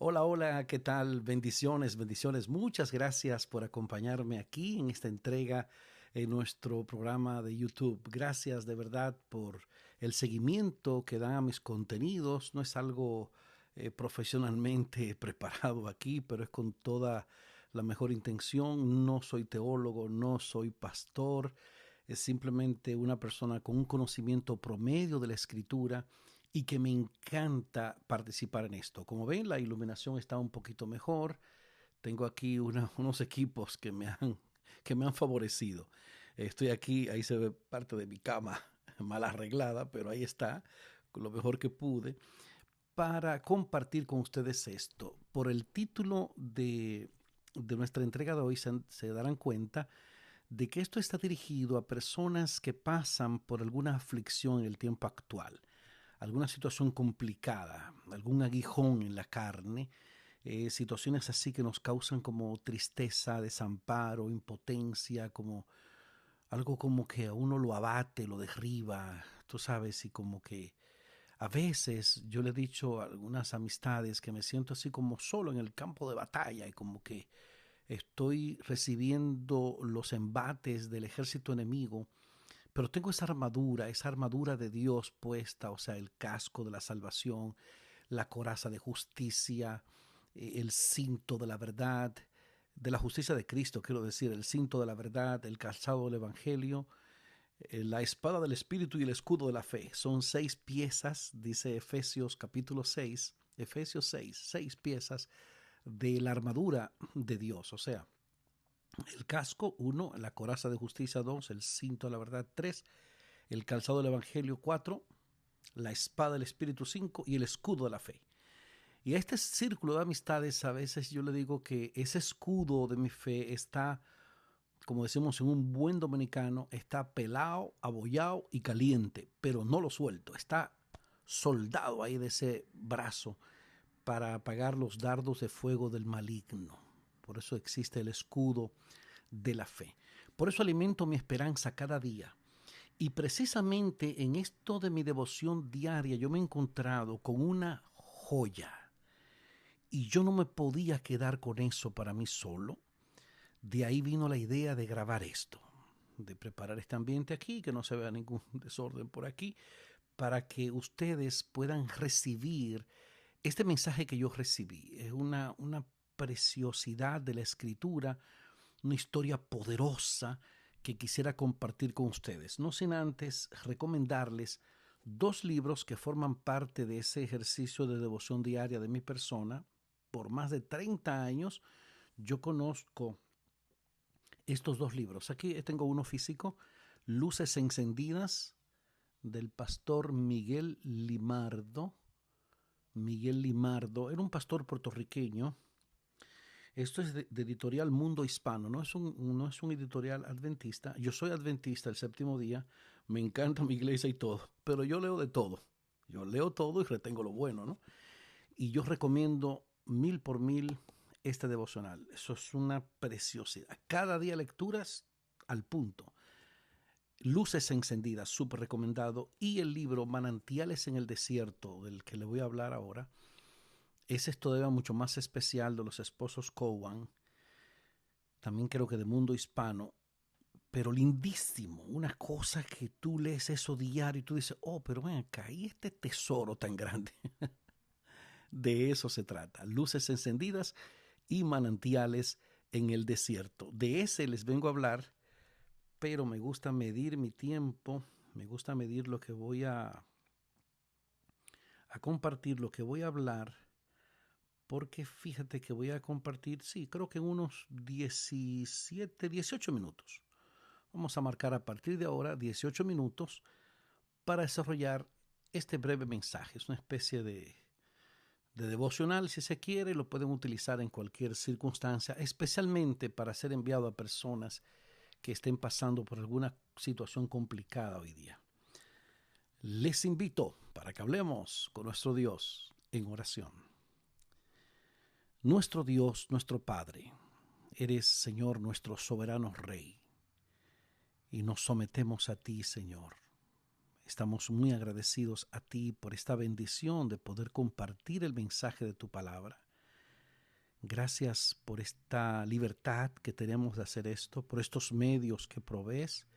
Hola, hola, ¿qué tal? Bendiciones, bendiciones. Muchas gracias por acompañarme aquí en esta entrega en nuestro programa de YouTube. Gracias de verdad por el seguimiento que dan a mis contenidos. No es algo profesionalmente preparado aquí, pero es con toda la mejor intención. No soy teólogo, no soy pastor. Es simplemente una persona con un conocimiento promedio de la escritura y que me encanta participar en esto. Como ven, la iluminación está un poquito mejor. Tengo aquí unos equipos que me han favorecido. Estoy aquí, ahí se ve parte de mi cama mal arreglada, pero ahí está, con lo mejor que pude, para compartir con ustedes esto. Por el título de nuestra entrega de hoy se darán cuenta de que esto está dirigido a personas que pasan por alguna aflicción en el tiempo actual, alguna situación complicada, algún aguijón en la carne, situaciones así que nos causan como tristeza, desamparo, impotencia, como algo como que a uno lo abate, lo derriba, tú sabes, y como que a veces yo le he dicho a algunas amistades que me siento así como solo en el campo de batalla y como que estoy recibiendo los embates del ejército enemigo, pero tengo esa armadura de Dios puesta, o sea, el casco de la salvación, la coraza de justicia, el cinto de la verdad, de la justicia de Cristo, quiero decir, el cinto de la verdad, el calzado del Evangelio, la espada del Espíritu y el escudo de la fe. Son 6 piezas, dice Efesios capítulo 6, Efesios 6 piezas de la armadura de Dios, o sea, el casco, 1, la coraza de justicia, 2, el cinto de la verdad, 3, el calzado del Evangelio, 4, la espada del Espíritu, 5 y el escudo de la fe. Y a este círculo de amistades a veces yo le digo que ese escudo de mi fe está, como decimos en un buen dominicano, está pelado, abollado y caliente, pero no lo suelto, está soldado ahí de ese brazo para apagar los dardos de fuego del maligno. Por eso existe el escudo de la fe. Por eso alimento mi esperanza cada día. Y precisamente en esto de mi devoción diaria yo me he encontrado con una joya. Y yo no me podía quedar con eso para mí solo. De ahí vino la idea de grabar esto, de preparar este ambiente aquí, que no se vea ningún desorden por aquí, para que ustedes puedan recibir este mensaje que yo recibí. Es una preciosidad de la escritura, una historia poderosa que quisiera compartir con ustedes. No sin antes recomendarles 2 libros que forman parte de ese ejercicio de devoción diaria de mi persona. Por más de 30 años yo conozco estos 2 libros. Aquí tengo uno físico, Luces Encendidas, del pastor Miguel Limardo. Miguel Limardo era un pastor puertorriqueño. Esto es de editorial Mundo Hispano, no es un editorial adventista. Yo soy adventista el séptimo día, me encanta mi iglesia y todo, pero yo leo de todo. Yo leo todo y retengo lo bueno, ¿no? Y yo recomiendo 1000 por 1000 este devocional. Eso es una preciosidad. Cada día lecturas al punto. Luces encendidas, súper recomendado. Y el libro Manantiales en el Desierto, del que le voy a hablar ahora, ese es todavía mucho más especial, de los esposos Cowan. También creo que de Mundo Hispano, pero lindísimo. Una cosa que tú lees eso diario y tú dices, oh, pero ven acá, y este tesoro tan grande. De eso se trata. Luces encendidas y manantiales en el desierto. De ese les vengo a hablar, pero me gusta medir mi tiempo, me gusta medir lo que voy a compartir, lo que voy a hablar, porque fíjate que voy a compartir, sí, creo que en unos 17, 18 minutos. Vamos a marcar a partir de ahora 18 minutos para desarrollar este breve mensaje. Es una especie de devocional, si se quiere, lo pueden utilizar en cualquier circunstancia, especialmente para ser enviado a personas que estén pasando por alguna situación complicada hoy día. Les invito para que hablemos con nuestro Dios en oración. Nuestro Dios, nuestro Padre, eres, Señor, nuestro soberano Rey, y nos sometemos a ti, Señor. Estamos muy agradecidos a ti por esta bendición de poder compartir el mensaje de tu palabra. Gracias por esta libertad que tenemos de hacer esto, por estos medios que provees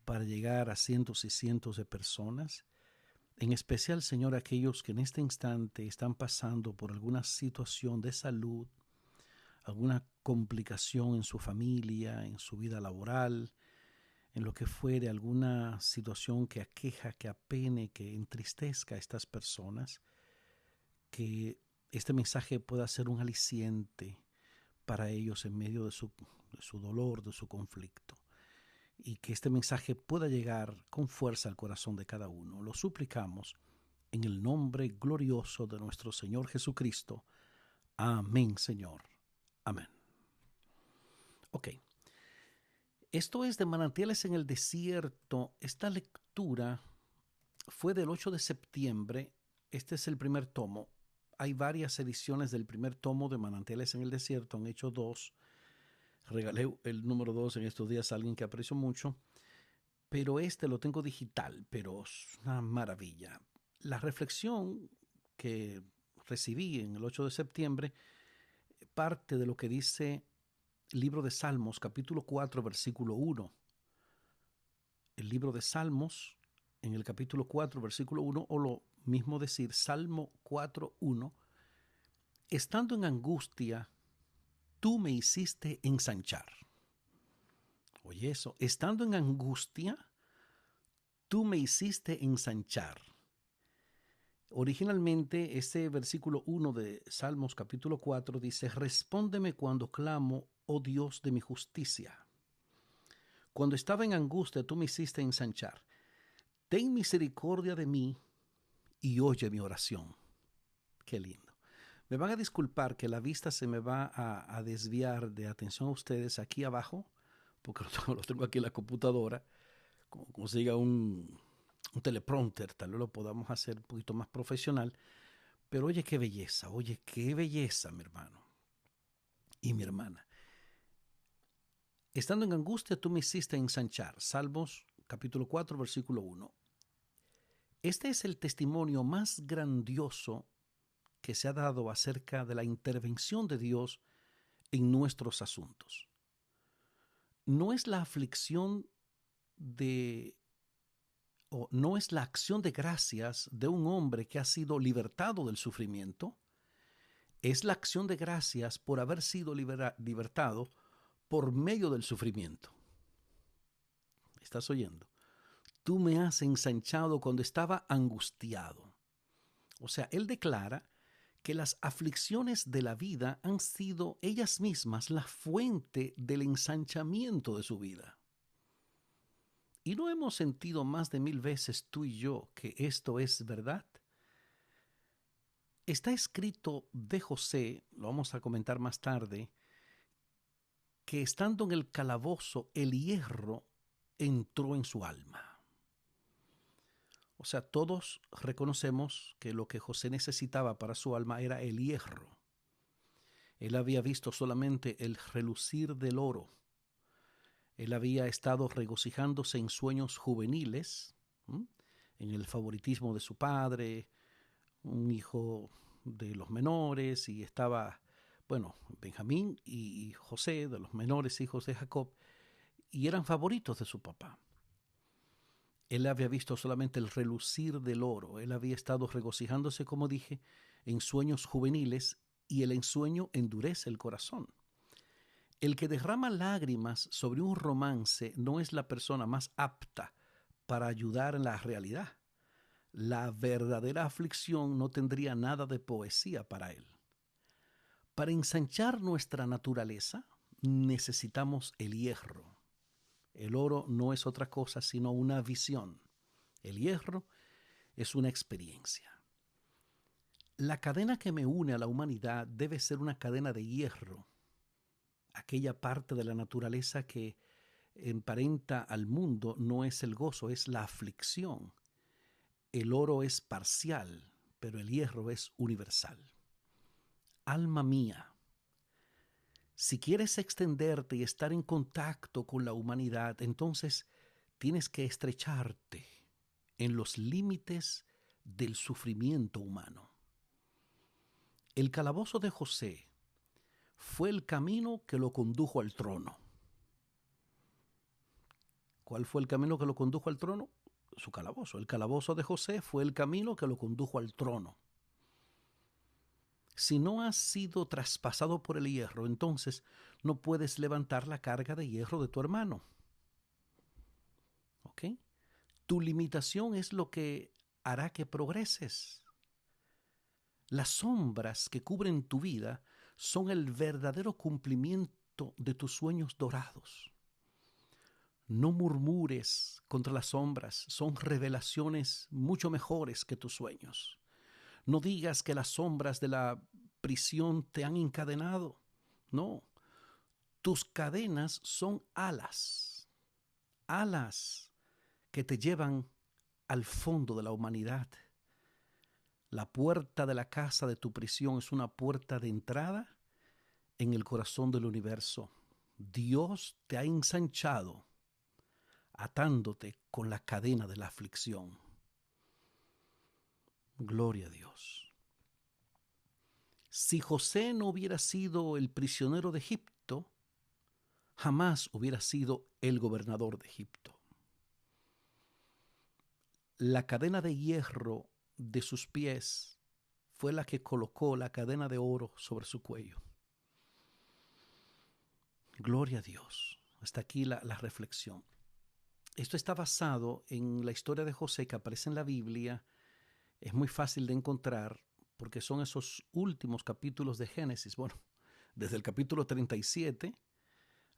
para llegar a cientos y cientos de personas. En especial, Señor, aquellos que en este instante están pasando por alguna situación de salud, alguna complicación en su familia, en su vida laboral, en lo que fuere, alguna situación que aqueja, que apene, que entristezca a estas personas, que este mensaje pueda ser un aliciente para ellos en medio de su dolor, de su conflicto, y que este mensaje pueda llegar con fuerza al corazón de cada uno. Lo suplicamos en el nombre glorioso de nuestro Señor Jesucristo. Amén, Señor. Amén. Ok. Esto es de Manantiales en el Desierto. Esta lectura fue del 8 de septiembre. Este es el primer tomo. Hay varias ediciones del primer tomo de Manantiales en el Desierto. Han hecho 2. Regalé el número 2 en estos días a alguien que aprecio mucho. Pero este lo tengo digital, pero es una maravilla. La reflexión que recibí en el 8 de septiembre parte de lo que dice el libro de Salmos, capítulo 4, versículo 1. El libro de Salmos, en el capítulo 4, versículo 1, o lo mismo decir, Salmo 4, 1, estando en angustia, tú me hiciste ensanchar. Oye eso, estando en angustia, tú me hiciste ensanchar. Originalmente, este versículo 1 de Salmos capítulo 4 dice, respóndeme cuando clamo, oh Dios de mi justicia. Cuando estaba en angustia, tú me hiciste ensanchar. Ten misericordia de mí y oye mi oración. Qué lindo. Me van a disculpar que la vista se me va a desviar de atención a ustedes aquí abajo, porque lo tengo aquí en la computadora. Como consiga un teleprompter, tal vez lo podamos hacer un poquito más profesional. Pero oye qué belleza, mi hermano y mi hermana. Estando en angustia, tú me hiciste ensanchar. Salmos capítulo 4, versículo 1. Este es el testimonio más grandioso que se ha dado acerca de la intervención de Dios en nuestros asuntos. No es la aflicción o no es la acción de gracias de un hombre que ha sido libertado del sufrimiento, es la acción de gracias por haber sido libertado por medio del sufrimiento. ¿Estás oyendo? Tú me has ensanchado cuando estaba angustiado. O sea, él declara que las aflicciones de la vida han sido ellas mismas la fuente del ensanchamiento de su vida. ¿Y no hemos sentido más de 1000 veces tú y yo que esto es verdad? Está escrito de José, lo vamos a comentar más tarde, que estando en el calabozo el hierro entró en su alma. O sea, todos reconocemos que lo que José necesitaba para su alma era el hierro. Él había visto solamente el relucir del oro. Él había estado regocijándose en sueños juveniles, en el favoritismo de su padre, un hijo de los menores, y estaba, Benjamín y José, de los menores hijos de Jacob, y eran favoritos de su papá. Él había visto solamente el relucir del oro. Él había estado regocijándose, como dije, en sueños juveniles, y el ensueño endurece el corazón. El que derrama lágrimas sobre un romance no es la persona más apta para ayudar en la realidad. La verdadera aflicción no tendría nada de poesía para él. Para ensanchar nuestra naturaleza necesitamos el hierro. El oro no es otra cosa sino una visión. El hierro es una experiencia. La cadena que me une a la humanidad debe ser una cadena de hierro. Aquella parte de la naturaleza que emparenta al mundo no es el gozo, es la aflicción. El oro es parcial, pero el hierro es universal. Alma mía, si quieres extenderte y estar en contacto con la humanidad, entonces tienes que estrecharte en los límites del sufrimiento humano. El calabozo de José fue el camino que lo condujo al trono. ¿Cuál fue el camino que lo condujo al trono? Su calabozo. El calabozo de José fue el camino que lo condujo al trono. Si no has sido traspasado por el hierro, entonces no puedes levantar la carga de hierro de tu hermano. ¿Ok? Tu limitación es lo que hará que progreses. Las sombras que cubren tu vida son el verdadero cumplimiento de tus sueños dorados. No murmures contra las sombras, son revelaciones mucho mejores que tus sueños. No digas que las sombras de la prisión te han encadenado. No, tus cadenas son alas, alas que te llevan al fondo de la humanidad. La puerta de la casa de tu prisión es una puerta de entrada en el corazón del universo. Dios te ha ensanchado atándote con la cadena de la aflicción. Gloria a Dios. Si José no hubiera sido el prisionero de Egipto, jamás hubiera sido el gobernador de Egipto. La cadena de hierro de sus pies fue la que colocó la cadena de oro sobre su cuello. Gloria a Dios. Hasta aquí la reflexión. Esto está basado en la historia de José que aparece en la Biblia. Es muy fácil de encontrar porque son esos últimos capítulos de Génesis. Bueno, desde el capítulo 37,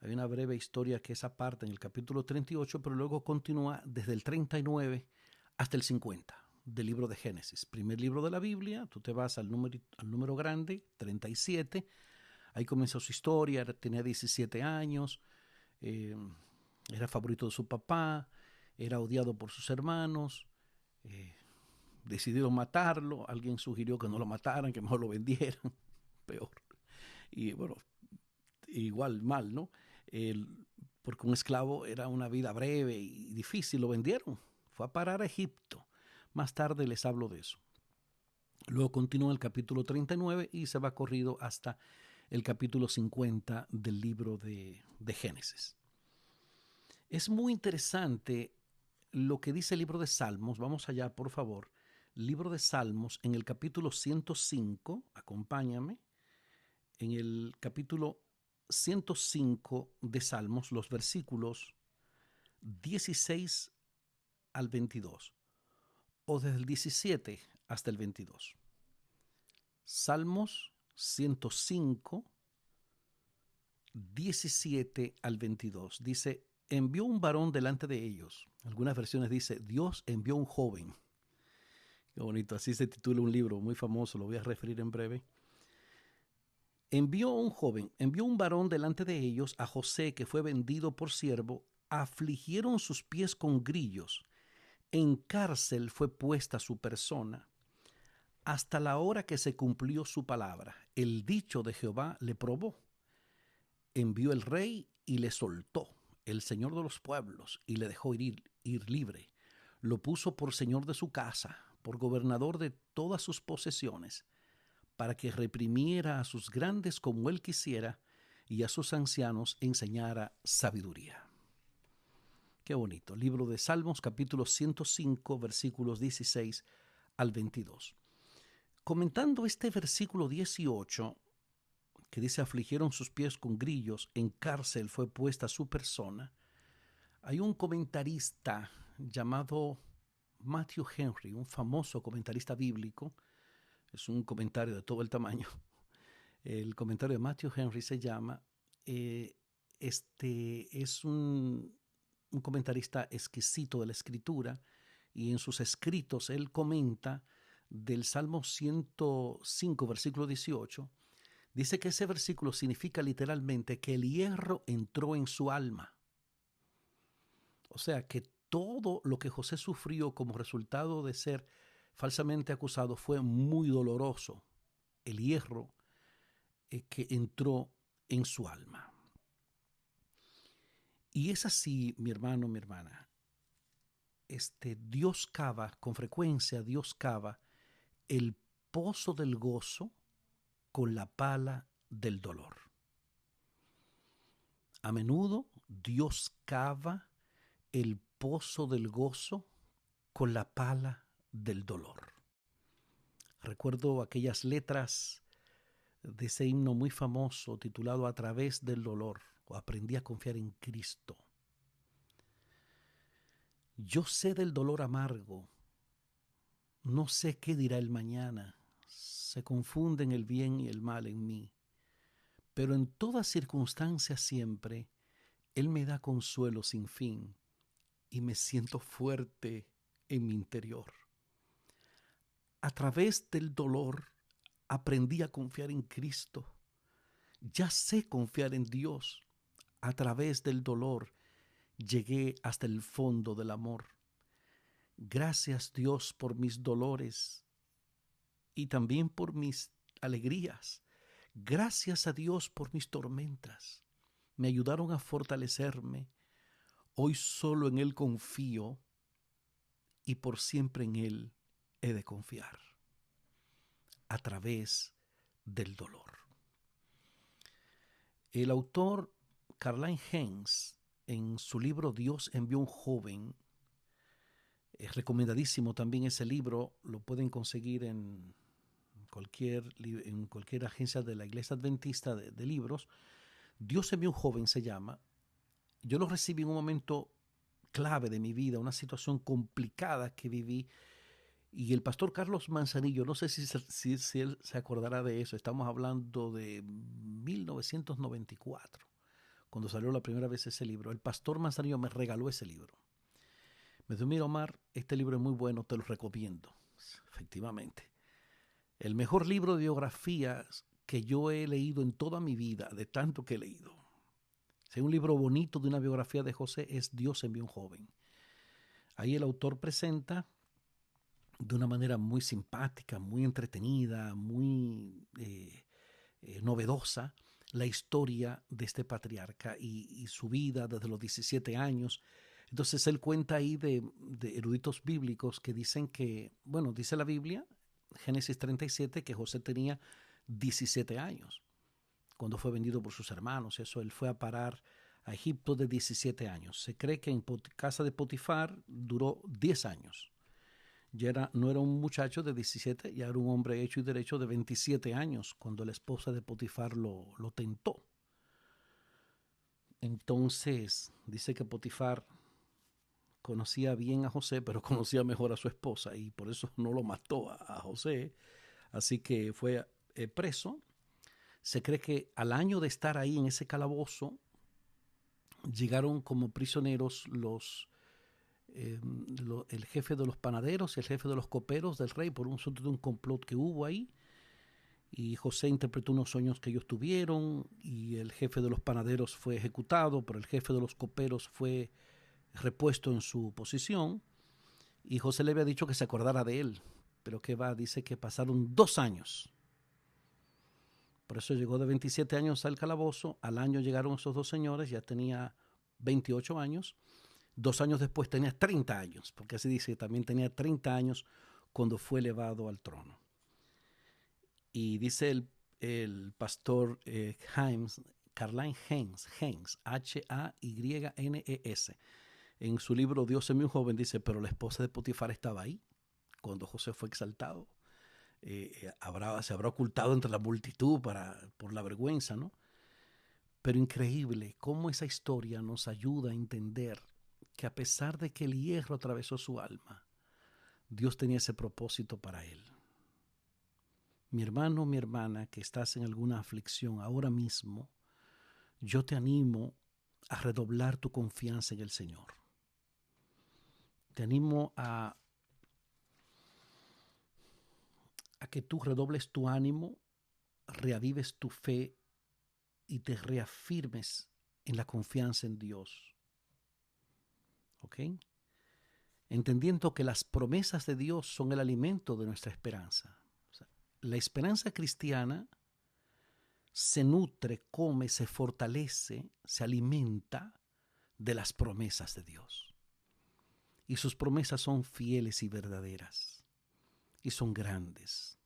hay una breve historia que es aparte en el capítulo 38, pero luego continúa desde el 39 hasta el 50 del libro de Génesis. Primer libro de la Biblia, tú te vas al número grande, 37, ahí comienza su historia, tenía 17 años, era favorito de su papá, era odiado por sus hermanos, decidieron matarlo, alguien sugirió que no lo mataran, que mejor lo vendieran, peor. Y bueno, igual mal, ¿no? Porque un esclavo era una vida breve y difícil, lo vendieron, fue a parar a Egipto. Más tarde les hablo de eso. Luego continúa el capítulo 39 y se va corrido hasta el capítulo 50 del libro de Génesis. Es muy interesante lo que dice el libro de Salmos. Vamos allá, por favor. Libro de Salmos, en el capítulo 105, acompáñame, en el capítulo 105 de Salmos, los versículos 16 al 22, o desde el 17 hasta el 22. Salmos 105, 17 al 22. Dice, envió un varón delante de ellos. Algunas versiones dice, Dios envió un joven. Qué bonito, así se titula un libro muy famoso, lo voy a referir en breve. Envió un varón delante de ellos, a José, que fue vendido por siervo, afligieron sus pies con grillos, en cárcel fue puesta su persona, hasta la hora que se cumplió su palabra. El dicho de Jehová le probó. Envió el rey y le soltó, el señor de los pueblos, y le dejó ir libre. Lo puso por señor de su casa, por gobernador de todas sus posesiones, para que reprimiera a sus grandes como él quisiera, y a sus ancianos enseñara sabiduría. Qué bonito. Libro de Salmos, capítulo 105, versículos 16 al 22. Comentando este versículo 18, que dice, afligieron sus pies con grillos, en cárcel fue puesta su persona, hay un comentarista llamado Matthew Henry, un famoso comentarista bíblico. Es un comentario de todo el tamaño. El comentario de Matthew Henry se llama, es un comentarista exquisito de la Escritura, y en sus escritos él comenta del Salmo 105, versículo 18, dice que ese versículo significa literalmente que el hierro entró en su alma. O sea, que todo lo que José sufrió como resultado de ser falsamente acusado fue muy doloroso. El hierro que entró en su alma. Y es así, mi hermano, mi hermana. Dios cava, con frecuencia Dios cava el pozo del gozo con la pala del dolor. A menudo Dios cava el pozo del gozo con la pala del dolor. Recuerdo aquellas letras de ese himno muy famoso titulado A través del dolor, o Aprendí a confiar en Cristo. Yo sé del dolor amargo, no sé qué dirá el mañana, se confunden el bien y el mal en mí, pero en todas circunstancias siempre Él me da consuelo sin fin y me siento fuerte en mi interior. A través del dolor aprendí a confiar en Cristo. Ya sé confiar en Dios. A través del dolor llegué hasta el fondo del amor. Gracias, Dios, por mis dolores y también por mis alegrías. Gracias a Dios por mis tormentas. Me ayudaron a fortalecerme. Hoy solo en Él confío y por siempre en Él he de confiar. A través del dolor. El autor Karl-Heinz Heinz, en su libro Dios envió un joven, es recomendadísimo también ese libro, lo pueden conseguir en cualquier agencia de la Iglesia Adventista de libros. Dios envió un joven se llama. Yo lo recibí en un momento clave de mi vida, una situación complicada que viví. Y el pastor Carlos Manzanillo, no sé si él se acordará de eso, estamos hablando de 1994, cuando salió la primera vez ese libro. El pastor Manzanillo me regaló ese libro. Me dijo, mira Omar, este libro es muy bueno, te lo recomiendo. Efectivamente. El mejor libro de biografías que yo he leído en toda mi vida, de tanto que he leído. Si hay un libro bonito de una biografía de José, es Dios envió un joven. Ahí el autor presenta de una manera muy simpática, muy entretenida, muy novedosa, la historia de este patriarca y su vida desde los 17 años. Entonces él cuenta ahí de eruditos bíblicos que dicen que, bueno, dice la Biblia, Génesis 37, que José tenía 17 años cuando fue vendido por sus hermanos. Eso, él fue a parar a Egipto de 17 años. Se cree que en casa de Potifar duró 10 años. Ya no era un muchacho de 17, ya era un hombre hecho y derecho de 27 años cuando la esposa de Potifar lo tentó. Entonces dice que Potifar conocía bien a José, pero conocía mejor a su esposa y por eso no lo mató a José. Así que fue preso. Se cree que al año de estar ahí en ese calabozo llegaron como prisioneros el jefe de los panaderos y el jefe de los coperos del rey por un asunto de un complot que hubo ahí. Y José interpretó unos sueños que ellos tuvieron y el jefe de los panaderos fue ejecutado, pero el jefe de los coperos fue repuesto en su posición y José le había dicho que se acordara de él, pero que va, dice que pasaron 2 años. Por eso llegó de 27 años al calabozo, al año llegaron esos 2 señores, ya tenía 28 años, 2 años después tenía 30 años, porque así dice, también tenía 30 años cuando fue elevado al trono. Y dice el pastor Karl-Heinz Heinz, Haynes, en su libro Dios envió un joven, dice, pero la esposa de Potifar estaba ahí cuando José fue exaltado. Se habrá ocultado entre la multitud por la vergüenza, ¿no? Pero increíble cómo esa historia nos ayuda a entender que a pesar de que el hierro atravesó su alma, Dios tenía ese propósito para él. Mi hermano, mi hermana, que estás en alguna aflicción ahora mismo, yo te animo a redoblar tu confianza en el Señor. Te animo a que tú redobles tu ánimo, reavives tu fe y te reafirmes en la confianza en Dios. ¿Ok? Entendiendo que las promesas de Dios son el alimento de nuestra esperanza. O sea, la esperanza cristiana se nutre, come, se fortalece, se alimenta de las promesas de Dios. Y sus promesas son fieles y verdaderas. Y son grandes.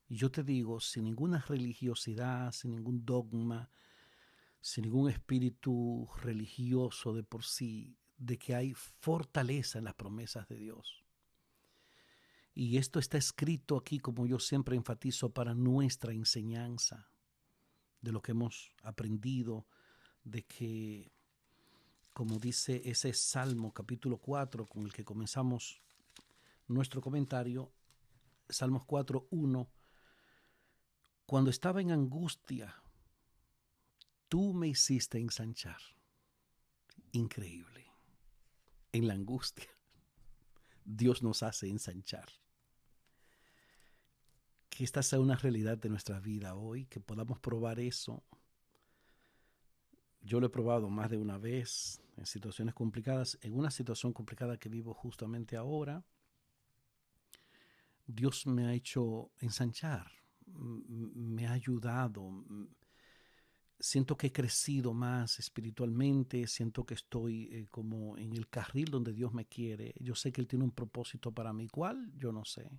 Y yo te digo, sin ninguna religiosidad, sin ningún dogma, sin ningún espíritu religioso de por sí, de que hay fortaleza en las promesas de Dios. Y esto está escrito aquí, como yo siempre enfatizo, para nuestra enseñanza, de lo que hemos aprendido, de que, como dice ese Salmo capítulo 4, con el que comenzamos nuestro comentario, Salmos 4:1, cuando estaba en angustia, tú me hiciste ensanchar. Increíble. En la angustia, Dios nos hace ensanchar. Que esta sea una realidad de nuestra vida hoy, que podamos probar eso. Yo lo he probado más de una vez en situaciones complicadas. En una situación complicada que vivo justamente ahora, Dios me ha hecho ensanchar, me ha ayudado. Siento que he crecido más espiritualmente, siento que estoy como en el carril donde Dios me quiere. Yo sé que Él tiene un propósito para mí, ¿cuál? Yo no sé.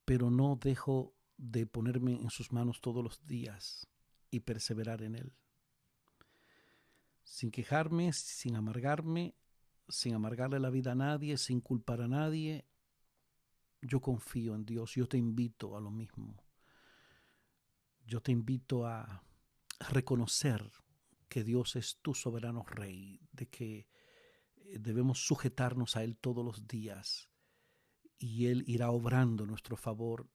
Pero no dejo de ponerme en sus manos todos los días y perseverar en Él. Sin quejarme, sin amargarme, sin amargarle la vida a nadie, sin culpar a nadie. Yo confío en Dios. Yo te invito a lo mismo. Yo te invito a reconocer que Dios es tu soberano Rey, de que debemos sujetarnos a Él todos los días y Él irá obrando a nuestro favor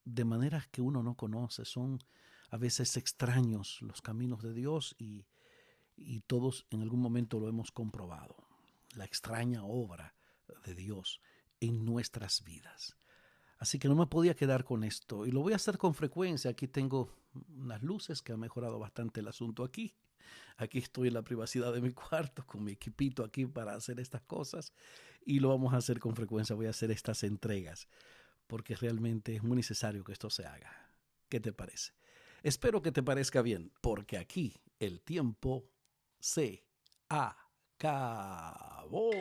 de maneras que uno no conoce. Son a veces extraños los caminos de Dios y todos en algún momento lo hemos comprobado. La extraña obra de Dios en nuestras vidas. Así que no me podía quedar con esto y lo voy a hacer con frecuencia. Aquí tengo unas luces que han mejorado bastante el asunto aquí. Aquí estoy en la privacidad de mi cuarto con mi equipito aquí para hacer estas cosas y lo vamos a hacer con frecuencia. Voy a hacer estas entregas porque realmente es muy necesario que esto se haga. ¿Qué te parece? Espero que te parezca bien porque aquí el tiempo se acabó.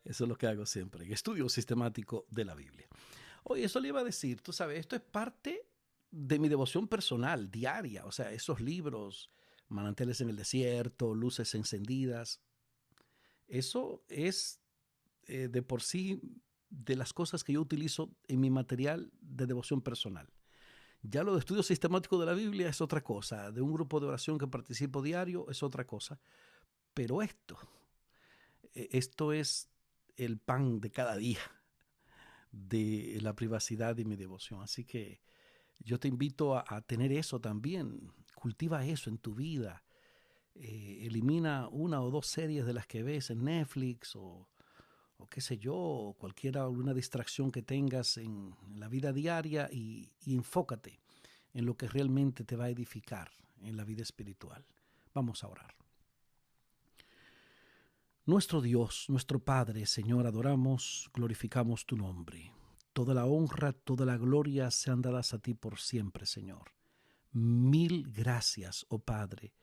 Eso es lo que hago siempre, en estudio sistemático de la Biblia. Oye, eso le iba a decir, tú sabes, esto es parte de mi devoción personal, diaria. O sea, esos libros, Manantiales en el Desierto, Luces Encendidas, eso es de por sí de las cosas que yo utilizo en mi material de devoción personal. Ya lo de estudio sistemático de la Biblia es otra cosa, de un grupo de oración que participo diario es otra cosa, pero esto es el pan de cada día de la privacidad y mi devoción. Así que yo te invito a tener eso también. Cultiva eso en tu vida. Elimina una o dos series de las que ves en Netflix o qué sé yo, alguna distracción que tengas en la vida diaria y enfócate en lo que realmente te va a edificar en la vida espiritual. Vamos a orar. Nuestro Dios, nuestro Padre, Señor, adoramos, glorificamos tu nombre. Toda la honra, toda la gloria sean dadas a ti por siempre, Señor. Mil gracias, oh Padre,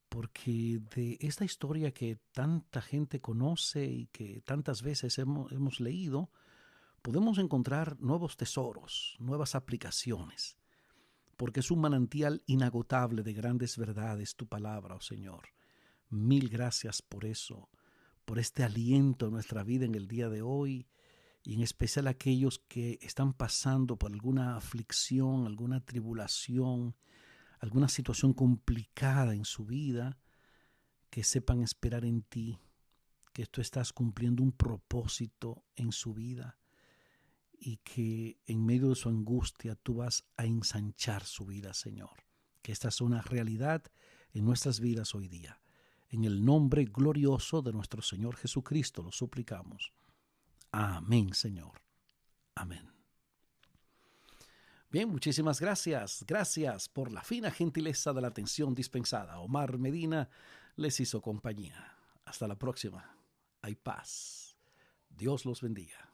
porque de esta historia que tanta gente conoce y que tantas veces hemos leído, podemos encontrar nuevos tesoros, nuevas aplicaciones, porque es un manantial inagotable de grandes verdades tu palabra, oh Señor. Mil gracias por eso, por este aliento en nuestra vida en el día de hoy, y en especial aquellos que están pasando por alguna aflicción, alguna tribulación, alguna situación complicada en su vida, que sepan esperar en ti, que tú estás cumpliendo un propósito en su vida y que en medio de su angustia tú vas a ensanchar su vida, Señor. Que esta es una realidad en nuestras vidas hoy día. En el nombre glorioso de nuestro Señor Jesucristo lo suplicamos. Amén, Señor. Amén. Bien, muchísimas gracias. Gracias por la fina gentileza de la atención dispensada. Omar Medina les hizo compañía. Hasta la próxima. Hay paz. Dios los bendiga.